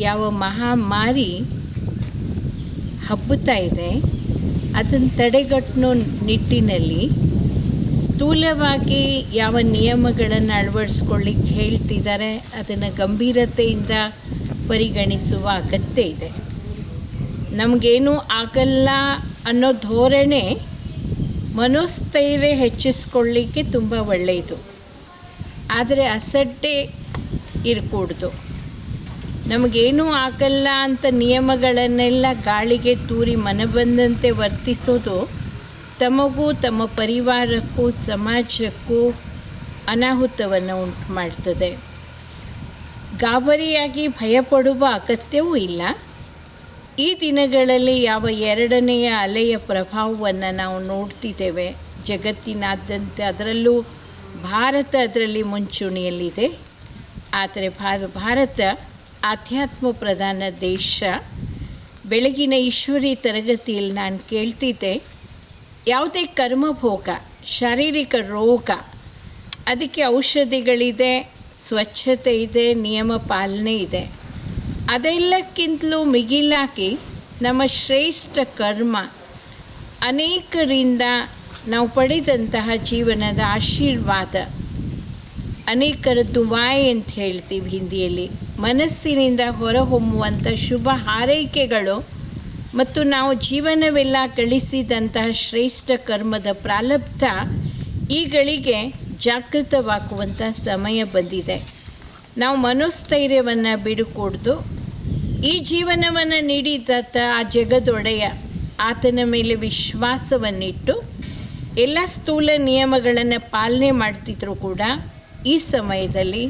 ಯಾವ ಮಹಾಮಾರಿ ಹಬ್ಬುತ್ತಾ ಇದೆ, ಅದನ್ನು ತಡೆಗಟ್ಟೋ ನಿಟ್ಟಿನಲ್ಲಿ ಸ್ಥೂಲವಾಗಿ ಯಾವ ನಿಯಮಗಳನ್ನು ಅಳವಡಿಸ್ಕೊಳ್ಳಿಕ್ಕೆ ಹೇಳ್ತಿದ್ದಾರೆ ಅದನ್ನು ಗಂಭೀರತೆಯಿಂದ ಪರಿಗಣಿಸುವ ಅಗತ್ಯ ಇದೆ. ನಮಗೇನೂ ಆಗಲ್ಲ ಅನ್ನೋ ಧೋರಣೆ ಮನೋಸ್ಥೈರ್ಯ ಹೆಚ್ಚಿಸ್ಕೊಳ್ಳಿಕ್ಕೆ ತುಂಬ ಒಳ್ಳೆಯದು, ಆದರೆ ಅಸಡ್ಡೆ ಇರಕೂಡ್ದು. ನಮಗೇನೂ ಆಗಲ್ಲ ಅಂತ ನಿಯಮಗಳನ್ನೆಲ್ಲ ಗಾಳಿಗೆ ತೂರಿ ಮನಬಂದಂತೆ ವರ್ತಿಸೋದು ತಮಗೂ ತಮ್ಮ ಪರಿವಾರಕ್ಕೂ ಸಮಾಜಕ್ಕೂ ಅನಾಹುತವನ್ನು ಉಂಟು ಮಾಡ್ತದೆ. ಗಾಬರಿಯಾಗಿ ಭಯಪಡುವ ಅಗತ್ಯವೂ ಇಲ್ಲ. ಈ ದಿನಗಳಲ್ಲಿ ಯಾವ ಎರಡನೆಯ ಅಲೆಯ ಪ್ರಭಾವವನ್ನು ನಾವು ನೋಡ್ತಿದ್ದೇವೆ ಜಗತ್ತಿನಾದ್ಯಂತ, ಅದರಲ್ಲೂ ಭಾರತ ಅದರಲ್ಲಿ ಮುಂಚೂಣಿಯಲ್ಲಿದೆ. ಆದರೆ ಭಾರತ ಆಧ್ಯಾತ್ಮ ಪ್ರಧಾನ ದೇಶ. ಬೆಳಗಿನ ಈಶ್ವರಿ ತರಗತಿಯಲ್ಲಿ ನಾನು ಕೇಳ್ತಿದ್ದೆ, ಯಾವುದೇ ಕರ್ಮಭೋಗ, ಶಾರೀರಿಕ ರೋಗ, ಅದಕ್ಕೆ ಔಷಧಿಗಳಿದೆ, ಸ್ವಚ್ಛತೆ ಇದೆ, ನಿಯಮ ಪಾಲನೆ ಇದೆ. ಅದೆಲ್ಲಕ್ಕಿಂತಲೂ ಮಿಗಿಲಾಗಿ ನಮ್ಮ ಶ್ರೇಷ್ಠ ಕರ್ಮ, ಅನೇಕರಿಂದ ನಾವು ಪಡೆದಂತಹ ಜೀವನದ ಆಶೀರ್ವಾದ, ಅನೇಕರ ದುವಾಯ್ ಅಂತ ಹೇಳ್ತೀವಿ ಹಿಂದಿಯಲ್ಲಿ, ಮನಸ್ಸಿನಿಂದ ಹೊರಹೊಮ್ಮುವಂಥ ಶುಭ ಹಾರೈಕೆಗಳು ಮತ್ತು ನಾವು ಜೀವನವೆಲ್ಲ ಗಳಿಸಿದಂತಹ ಶ್ರೇಷ್ಠ ಕರ್ಮದ ಪ್ರಾರಬ್ಧ ಈಗಳಿಗೆ ಜಾಗೃತವಾಗುವಂಥ ಸಮಯ ಬಂದಿದೆ. ನಾವು ಮನೋಸ್ಥೈರ್ಯವನ್ನು ಬಿಡುಕೊಡ್ದು ಈ ಜೀವನವನ್ನು ನೀಡಿದಂಥ ಆ ಜಗದೊಡೆಯ ಆತನ ಮೇಲೆ ವಿಶ್ವಾಸವನ್ನಿಟ್ಟು ಎಲ್ಲ ಸ್ಥೂಲ ನಿಯಮಗಳನ್ನು ಪಾಲನೆ ಮಾಡ್ತಿದ್ರು ಕೂಡ ಈ ಸಮಯದಲ್ಲಿ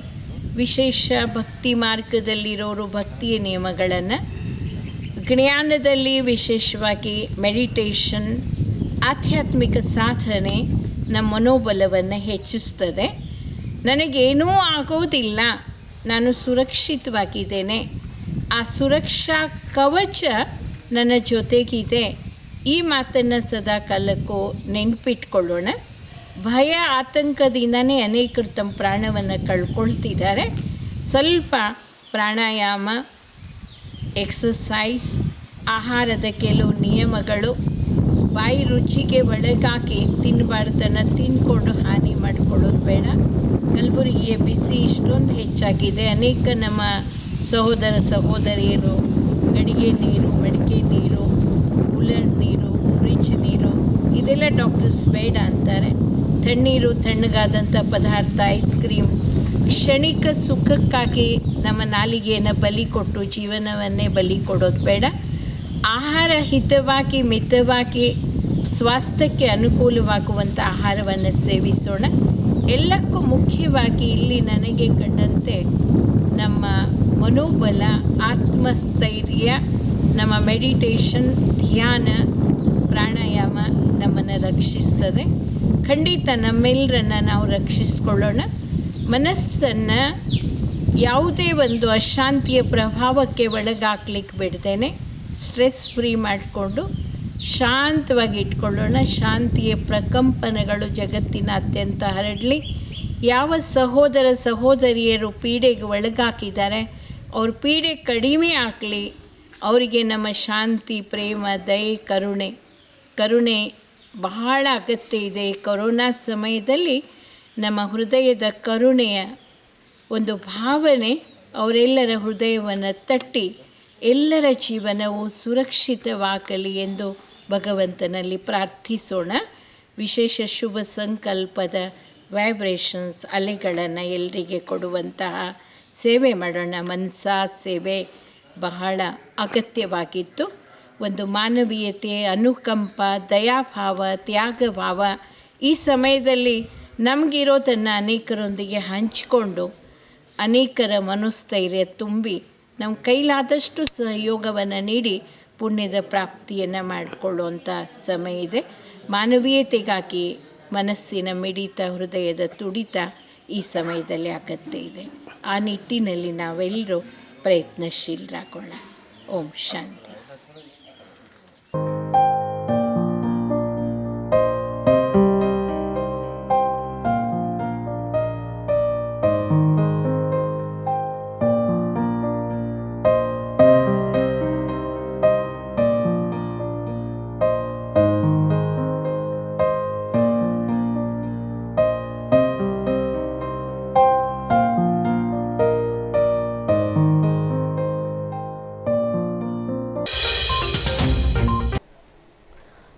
ವಿಶೇಷ ಭಕ್ತಿ ಮಾರ್ಗದಲ್ಲಿರೋರು ಭಕ್ತಿಯ ನಿಯಮಗಳನ್ನು, ಜ್ಞಾನದಲ್ಲಿ ವಿಶೇಷವಾಗಿ ಮೆಡಿಟೇಷನ್, ಆಧ್ಯಾತ್ಮಿಕ ಸಾಧನೆ ನಮ್ಮ ಮನೋಬಲವನ್ನು ಹೆಚ್ಚಿಸ್ತದೆ. ನನಗೇನೂ ಆಗೋದಿಲ್ಲ, ನಾನು ಸುರಕ್ಷಿತವಾಗಿದ್ದೇನೆ, ಆ ಸುರಕ್ಷಾ ಕವಚ ನನ್ನ ಜೊತೆಗಿದೆ, ಈ ಮಾತನ್ನು ಸದಾ ಕಾಲಕ್ಕೂ ನೆನಪಿಟ್ಕೊಳ್ಳೋಣ. ಭಯ ಆತಂಕದಿಂದನೇ ಅನೇಕರು ತಮ್ಮ ಪ್ರಾಣವನ್ನು ಕಳ್ಕೊಳ್ತಿದ್ದಾರೆ. ಸ್ವಲ್ಪ ಪ್ರಾಣಾಯಾಮ, ಎಕ್ಸಸೈಸ್, ಆಹಾರದ ಕೆಲವು ನಿಯಮಗಳು, ಬಾಯಿ ರುಚಿಗೆ ಒಳಗಾಗಿ ತಿನ್ನಬಾರ್ದನ್ನು ತಿಂದ್ಕೊಂಡು ಹಾನಿ ಮಾಡಿಕೊಳ್ಳೋದು ಬೇಡ. ಕಲಬುರಗಿಯ ಬಿಸಿ ಇಷ್ಟೊಂದು ಹೆಚ್ಚಾಗಿದೆ. ಅನೇಕ ನಮ್ಮ ಸಹೋದರ ಸಹೋದರಿಯರು ಅಡಿಗೆ ನೀರು, ಮಡಿಕೆ ನೀರು, ಕೂಲರ್ ನೀರು, ಫ್ರಿಜ್ ನೀರು ಇದೆಲ್ಲ ಡಾಕ್ಟರ್ಸ್ ಬೇಡ ಅಂತಾರೆ. ತಣ್ಣೀರು, ತಣ್ಣಗಾದಂಥ ಪದಾರ್ಥ, ಐಸ್ ಕ್ರೀಮ್, ಕ್ಷಣಿಕ ಸುಖಕ್ಕಾಗಿ ನಮ್ಮ ನಾಲಿಗೆಯನ್ನು ಬಲಿ ಕೊಟ್ಟು ಜೀವನವನ್ನೇ ಬಲಿ ಕೊಡೋದು ಬೇಡ. ಆಹಾರ ಹಿತವಾಗಿ ಮಿತವಾಗಿ ಸ್ವಾಸ್ಥ್ಯಕ್ಕೆ ಅನುಕೂಲವಾಗುವಂಥ ಆಹಾರವನ್ನು ಸೇವಿಸೋಣ. ಎಲ್ಲಕ್ಕೂ ಮುಖ್ಯವಾಗಿ ಇಲ್ಲಿ ನನಗೆ ಕಂಡಂತೆ ನಮ್ಮ ಮನೋಬಲ, ಆತ್ಮಸ್ಥೈರ್ಯ, ನಮ್ಮ ಮೆಡಿಟೇಷನ್, ಧ್ಯಾನ, ಪ್ರಾಣಾಯಾಮ ನಮ್ಮನ್ನು ರಕ್ಷಿಸ್ತದೆ. ಖಂಡಿತ ನಮ್ಮೆಲ್ಲರನ್ನು ನಾವು ರಕ್ಷಿಸ್ಕೊಳ್ಳೋಣ. ಮನಸ್ಸನ್ನು ಯಾವುದೇ ಒಂದು ಅಶಾಂತಿಯ ಪ್ರಭಾವಕ್ಕೆ ಒಳಗಾಕ್ಲಿಕ್ಕೆ ಬಿಡ್ದೇನೆ ಸ್ಟ್ರೆಸ್ ಫ್ರೀ ಮಾಡಿಕೊಂಡು ಶಾಂತವಾಗಿ ಇಟ್ಕೊಳ್ಳೋಣ. ಶಾಂತಿಯ ಪ್ರಕಂಪನಗಳು ಜಗತ್ತಿನಾದ್ಯಂತ ಹರಡಲಿ. ಯಾವ ಸಹೋದರ ಸಹೋದರಿಯರು ಪೀಡೆಗೆ ಒಳಗಾಕಿದ್ದಾರೆ ಅವ್ರ ಪೀಡೆ ಕಡಿಮೆ ಆಗಲಿ. ಅವರಿಗೆ ನಮ್ಮ ಶಾಂತಿ, ಪ್ರೇಮ, ದಯೆ, ಕರುಣೆ ಬಹಳ ಅಗತ್ಯ ಇದೆ. ಕೊರೋನಾ ಸಮಯದಲ್ಲಿ ನಮ್ಮ ಹೃದಯದ ಕರುಣೆಯ ಒಂದು ಭಾವನೆ ಅವರೆಲ್ಲರ ಹೃದಯವನ್ನು ತಟ್ಟಿ ಎಲ್ಲರ ಜೀವನವು ಸುರಕ್ಷಿತವಾಗಲಿ ಎಂದು ಭಗವಂತನಲ್ಲಿ ಪ್ರಾರ್ಥಿಸೋಣ. ವಿಶೇಷ ಶುಭ ಸಂಕಲ್ಪದ ವೈಬ್ರೇಷನ್ಸ್ ಅಲೆಗಳನ್ನು ಎಲ್ಲರಿಗೆ ಕೊಡುವಂತಹ ಸೇವೆ ಮಾಡೋಣ. ಮನಸಾ ಸೇವೆ ಬಹಳ ಅಗತ್ಯವಾಗಿತ್ತು. ಒಂದು ಮಾನವೀಯತೆ, ಅನುಕಂಪ, ದಯಾಭಾವ, ತ್ಯಾಗಭಾವ ಈ ಸಮಯದಲ್ಲಿ ನಮಗಿರೋದನ್ನು ಅನೇಕರೊಂದಿಗೆ ಹಂಚಿಕೊಂಡು ಅನೇಕರ ಮನೋಸ್ಥೈರ್ಯ ತುಂಬಿ ನಮ್ಮ ಕೈಲಾದಷ್ಟು ಸಹಯೋಗವನ್ನು ನೀಡಿ ಪುಣ್ಯದ ಪ್ರಾಪ್ತಿಯನ್ನು ಮಾಡಿಕೊಳ್ಳುವಂಥ ಸಮಯ ಇದೆ. ಮಾನವೀಯತೆಗಾಗಿ ಮನಸ್ಸಿನ ಮಿಡಿತ, ಹೃದಯದ ತುಡಿತ ಈ ಸಮಯದಲ್ಲಿ ಅಗತ್ಯ ಇದೆ. ಆ ನಿಟ್ಟಿನಲ್ಲಿ ನಾವೆಲ್ಲರೂ ಪ್ರಯತ್ನಶೀಲರಾಗೋಣ. ಓಂ ಶಾಂತಿ.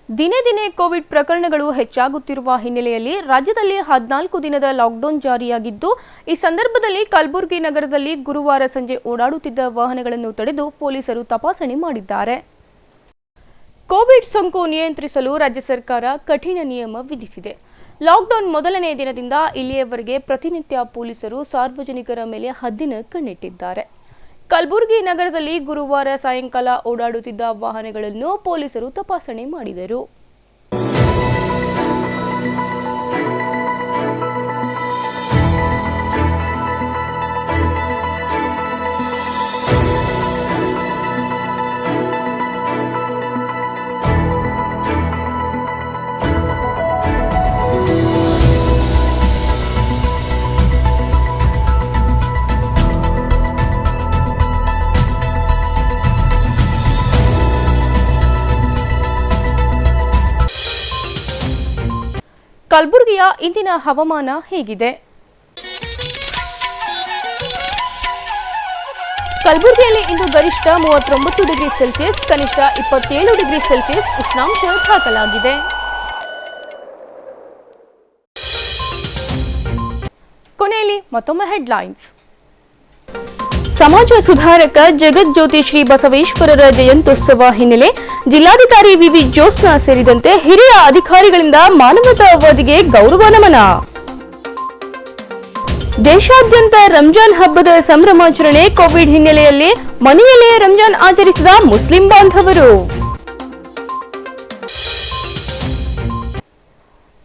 ದಿನೇ ದಿನೇ ಕೋವಿಡ್ ಪ್ರಕರಣಗಳು ಹೆಚ್ಚಾಗುತ್ತಿರುವ ಹಿನ್ನೆಲೆಯಲ್ಲಿ ರಾಜ್ಯದಲ್ಲಿ 14 ದಿನದ ಲಾಕ್ಡೌನ್ ಜಾರಿಯಾಗಿದ್ದು, ಈ ಸಂದರ್ಭದಲ್ಲಿ ಕಲಬುರಗಿ ನಗರದಲ್ಲಿ ಗುರುವಾರ ಸಂಜೆ ಓಡಾಡುತ್ತಿದ್ದ ವಾಹನಗಳನ್ನು ತಡೆದು ಪೊಲೀಸರು ತಪಾಸಣೆ ಮಾಡಿದ್ದಾರೆ. ಕೋವಿಡ್ ಸೋಂಕು ನಿಯಂತ್ರಿಸಲು ರಾಜ್ಯ ಸರ್ಕಾರ ಕಠಿಣ ನಿಯಮ ವಿಧಿಸಿದೆ. ಲಾಕ್ಡೌನ್ ಮೊದಲನೇ ದಿನದಿಂದ ಇಲ್ಲಿಯವರೆಗೆ ಪ್ರತಿನಿತ್ಯ ಪೊಲೀಸರು ಸಾರ್ವಜನಿಕರ ಮೇಲೆ ಹದ್ದಿನ ಕಣ್ಣಿಟ್ಟಿದ್ದಾರೆ. ಕಲಬುರಗಿ ನಗರದಲ್ಲಿ ಗುರುವಾರ ಸಾಯಂಕಾಲ ಓಡಾಡುತ್ತಿದ್ದ ವಾಹನಗಳನ್ನು ಪೊಲೀಸರು ತಪಾಸಣೆ ಮಾಡಿದರು. ಕಲಬುರಗಿಯ ಇಂದಿನ ಹವಾಮಾನ ಹೇಗಿದೆ? ಕಲಬುರಗಿಯಲ್ಲಿ ಇಂದು ಗರಿಷ್ಠ 39 ಡಿಗ್ರಿ ಸೆಲ್ಸಿಯಸ್, ಕನಿಷ್ಠ 27 ಡಿಗ್ರಿ ಸೆಲ್ಸಿಯಸ್ ಉಷ್ಣಾಂಶ ದಾಖಲಾಗಿದೆ. ಕೊನೆಯಲ್ಲಿ ಮತ್ತೊಮ್ಮೆ ಹೆಡ್ಲೈನ್ಸ್. ಸಮಾಜ ಸುಧಾರಕ ಜಗಜ್ಯೋತಿ ಶ್ರೀ ಬಸವೇಶ್ವರರ ಜಯಂತ್ಯುತ್ಸವ ಹಿನ್ನೆಲೆ ಜಿಲ್ಲಾಧಿಕಾರಿ ವಿವಿ ಜ್ಯೋತ್ಸ್ನಾ ಸೇರಿದಂತೆ ಹಿರಿಯ ಅಧಿಕಾರಿಗಳಿಂದ ಮಾನವತಾವಾದಿಗೆ ಗೌರವ ನಮನ. ದೇಶಾದ್ಯಂತ ರಂಜಾನ್ ಹಬ್ಬದ ಸಂಭ್ರಮಾಚರಣೆ, ಕೋವಿಡ್ ಹಿನ್ನೆಲೆಯಲ್ಲಿ ಮನೆಯಲ್ಲೇ ರಂಜಾನ್ ಆಚರಿಸಿದ ಮುಸ್ಲಿಂ ಬಾಂಧವರು.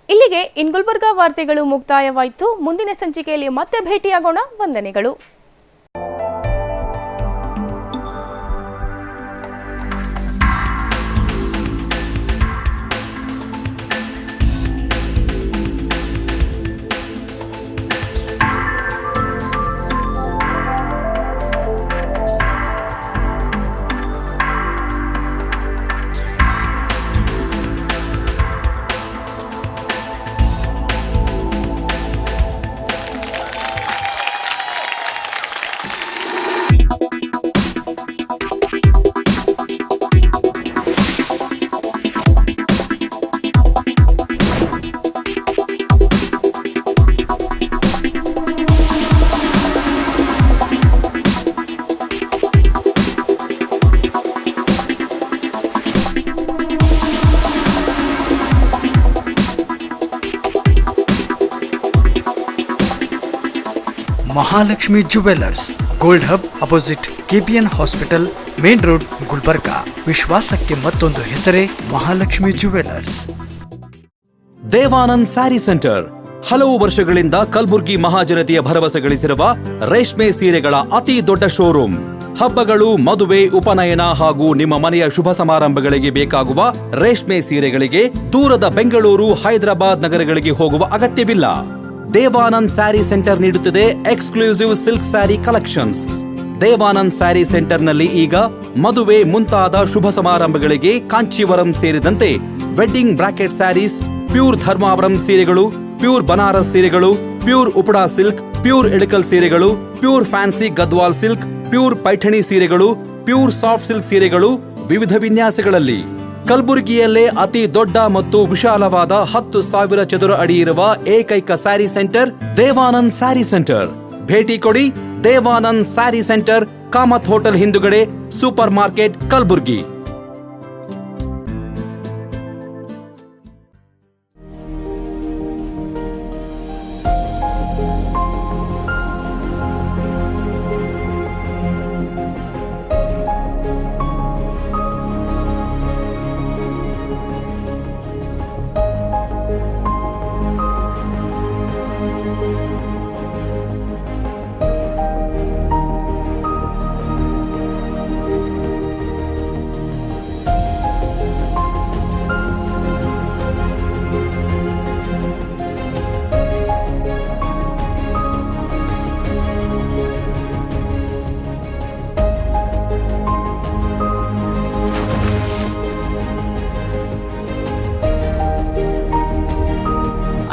ಇಲ್ಲಿಗೆ ಇನ್ ಗುಲ್ಬರ್ಗಾ ವಾರ್ತೆಗಳು ಮುಕ್ತಾಯವಾಯಿತು. ಮುಂದಿನ ಸಂಚಿಕೆಯಲ್ಲಿ ಮತ್ತೆ ಭೇಟಿಯಾಗೋಣ. ವಂದನೆಗಳು. Mahalakshmi jewellers, gold hub opposite KPN hospital, main road, Gulbarga. ವಿಶ್ವಾಸಕ್ಕೆ ಮತ್ತೊಂದು ಹೆಸರೇ Mahalakshmi jewellers. Devanand sari centre ಹಲವು ವರ್ಷಗಳಿಂದ ಕಲಬುರ್ಗಿ ಮಹಾಜನತೆಯ ಭರವಸೆ ಗಳಿಸಿರುವ ರೇಷ್ಮೆ ಸೀರೆಗಳ ಅತಿ ದೊಡ್ಡ ಶೋರೂಮ್. ಹಬ್ಬಗಳು, ಮದುವೆ, ಉಪನಯನ ಹಾಗೂ ನಿಮ್ಮ ಮನೆಯ ಶುಭ ಸಮಾರಂಭಗಳಿಗೆ ಬೇಕಾಗುವ ರೇಷ್ಮೆ ಸೀರೆಗಳಿಗೆ ದೂರದ ಬೆಂಗಳೂರು, ಹೈದರಾಬಾದ್ ನಗರಗಳಿಗೆ ಹೋಗುವ ಅಗತ್ಯವಿಲ್ಲ. ದೇವಾನಂದ್ ಸ್ಯಾರಿ ಸೆಂಟರ್ ನೀಡುತ್ತಿದೆ exclusive silk sari collections. Devanand sari ಸೆಂಟರ್ನಲ್ಲಿ ಈಗ ಮದುವೆ ಮುಂತಾದ ಶುಭ ಸಮಾರಂಭಗಳಿಗೆ ಕಾಂಚೀವರಂ ಸೇರಿದಂತೆ wedding brocade saris, pure Dharmavaram ಸೀರೆಗಳು, ಪ್ಯೂರ್ ಬನಾರಸ್ ಸೀರೆಗಳು, pure Uppada silk, pure Ilkal ಸೀರೆಗಳು, pure fancy Gadwal silk, pure Paithani ಸೀರೆಗಳು, ಪ್ಯೂರ್ ಸಾಫ್ಟ್ ಸಿಲ್ಕ್ ಸೀರೆಗಳು ವಿವಿಧ ವಿನ್ಯಾಸಗಳಲ್ಲಿ. ಕಲಬುರಗಿಯಲ್ಲೇ ಅತಿ ದೊಡ್ಡ ಮತ್ತು ವಿಶಾಲವಾದ 10,000 ಚದುರ ಅಡಿ ಇರುವ ಏಕೈಕ sari centre Devanand sari centre. ಭೇಟಿ ಕೊಡಿ. Devanand sari centre, Kamath hotel ಹಿಂದುಗಡೆ, super market, Kalaburagi.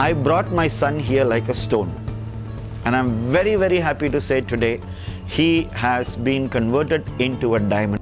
I brought my son here like a stone, and I'm very, very happy to say today he has been converted into a diamond.